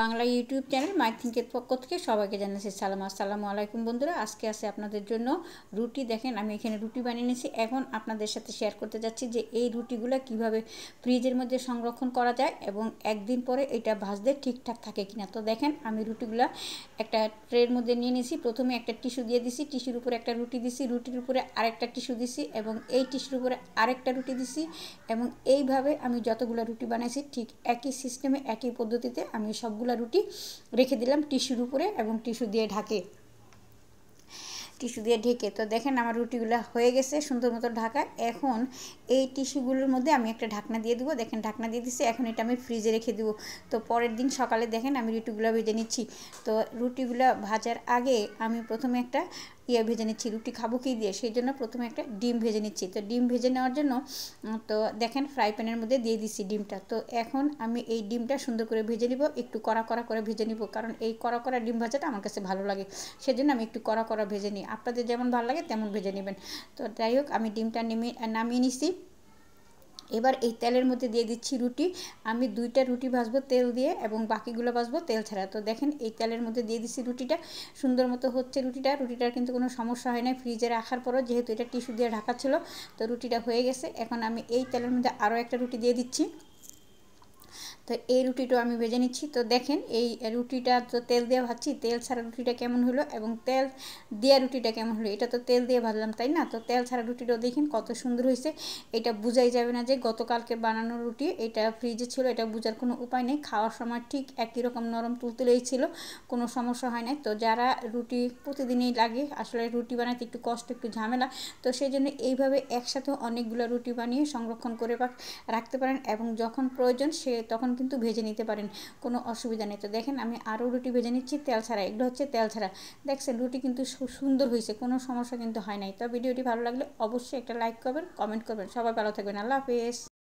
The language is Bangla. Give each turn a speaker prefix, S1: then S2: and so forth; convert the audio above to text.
S1: বাংলা ইউটিউব চ্যানেল মাই থিঙ্কের পক্ষ থেকে সবাইকে জানাচ্ছি সালাম। আসসালামু আলাইকুম বন্ধুরা, আজকে আছে আপনাদের জন্য রুটি। দেখেন আমি এখানে রুটি বানিয়ে নিয়েছি। এখন আপনাদের সাথে শেয়ার করতে যাচ্ছি যে এই রুটিগুলো কিভাবে ফ্রিজের মধ্যে সংরক্ষণ করা যায় এবং একদিন পরে এটা ভাজতে ঠিকঠাক থাকে কিনা। তো দেখেন আমি রুটিগুলো একটা ট্রের মধ্যে নিয়ে নিয়েছি। প্রথমে একটা টিস্যু দিয়ে দিছি, টিস্যুর উপরে একটা রুটি দিছি, রুটির উপরে আরেকটা টিস্যু দিছি এবং এই টিস্যুর উপরে আরেকটা রুটি দিছি এবং এইভাবে আমি যতগুলো রুটি বানাইছি ঠিক একই সিস্টেমে একই পদ্ধতিতে আমি সবগুলো রুটি রেখে দিলাম টিস্যুর উপরে এবং টিস্যু দিয়ে ঢেকে। তো দেখেন আমার রুটিগুলো হয়ে গেছে সুন্দর মতো ঢাকা। এখন এই টিস্যুগুলোর মধ্যে আমি একটা ঢাকনা দিয়ে দেবো। দেখেন ঢাকনা দিয়ে দিচ্ছি। এখন এটা আমি ফ্রিজে রেখে দেবো। তো পরের দিন সকালে দেখেন আমি রুটিগুলো ভেজে নিচ্ছি। তো রুটিগুলো ভাজার আগে আমি প্রথমে একটা ভেজে নিচ্ছি। রুটি খাবো কি দিয়ে, সেই জন্য প্রথমে একটা ডিম ভেজে নিচ্ছি। তো ডিম ভেজে নেওয়ার জন্য তো দেখেন ফ্রাই প্যানের মধ্যে দিয়ে দিচ্ছি ডিমটা। তো এখন আমি এই ডিমটা সুন্দর করে ভেজে নিব, একটু কড়া করে ভেজে নিব, কারণ এই কড়া ডিম ভাজাটা আমার কাছে ভালো লাগে, সেজন্য আমি একটু কড়া ভেজে নিই। আপনাদের যেমন ভালো লাগে তেমন ভেজে নেবেন। তো যাই হোক আমি ডিমটা নামিয়ে নিছি। এবার এই তেলের মধ্যে দিয়ে দিচ্ছি রুটি। আমি 2টা রুটি ভাজবো তেল দিয়ে এবং বাকিগুলো ভাজবো তেল ছাড়া। তো দেখেন এই তেলের মধ্যে দিয়ে দিচ্ছি রুটিটা। সুন্দর মতো হচ্ছে রুটিটার কিন্তু কোনো সমস্যা হয় না ফ্রিজে রাখার পরও, যেহেতু এটা টিস্যু দিয়ে ঢাকা ছিল। তো রুটিটা হয়ে গেছে। এখন আমি এই তেলের মধ্যে আরও একটা রুটি দিয়ে দিচ্ছি। তো এই রুটিটাও আমি ভেজে নিচ্ছি। তো দেখেন এই রুটিটা তো তেল দিয়ে ভাজছি, তেল ছাড়া রুটিটা কেমন হলো এবং তেল দেওয়া রুটিটা কেমন হলো। এটা তো তেল দিয়ে ভাজলাম তাই না। তো তেল ছাড়া রুটিটাও দেখেন কত সুন্দর হয়েছে। এটা বোঝাই যাবে না যে গতকালকে বানানো রুটি, এটা ফ্রিজে ছিল, এটা বোঝার কোনো উপায় নেই। খাওয়ার সময় ঠিক একই রকম নরম তুলতুলেই ছিল, কোনো সমস্যা হয় না। তো যারা রুটি প্রতিদিনই লাগে, আসলে রুটি বানাতে একটু কষ্ট, একটু ঝামেলা, তো সেই জন্য এইভাবে একসাথে অনেকগুলো রুটি বানিয়ে সংরক্ষণ করে রাখতে পারেন এবং যখন প্রয়োজন তখন কিন্তু ভেজে নিতে পারেন, কোনো অসুবিধা নেই। তো দেখেন আমি আরও রুটি ভেজে নিচ্ছি তেল ছাড়া। এগুলো হচ্ছে তেল ছাড়া। দেখছেন রুটি কিন্তু সুন্দর হয়েছে, কোনো সমস্যা কিন্তু হয় নাই। তো ভিডিওটি ভালো লাগলে অবশ্যই একটা লাইক করবেন, কমেন্ট করবেন। সবাই ভালো থাকবেন। আল্লাহ হাফেজ।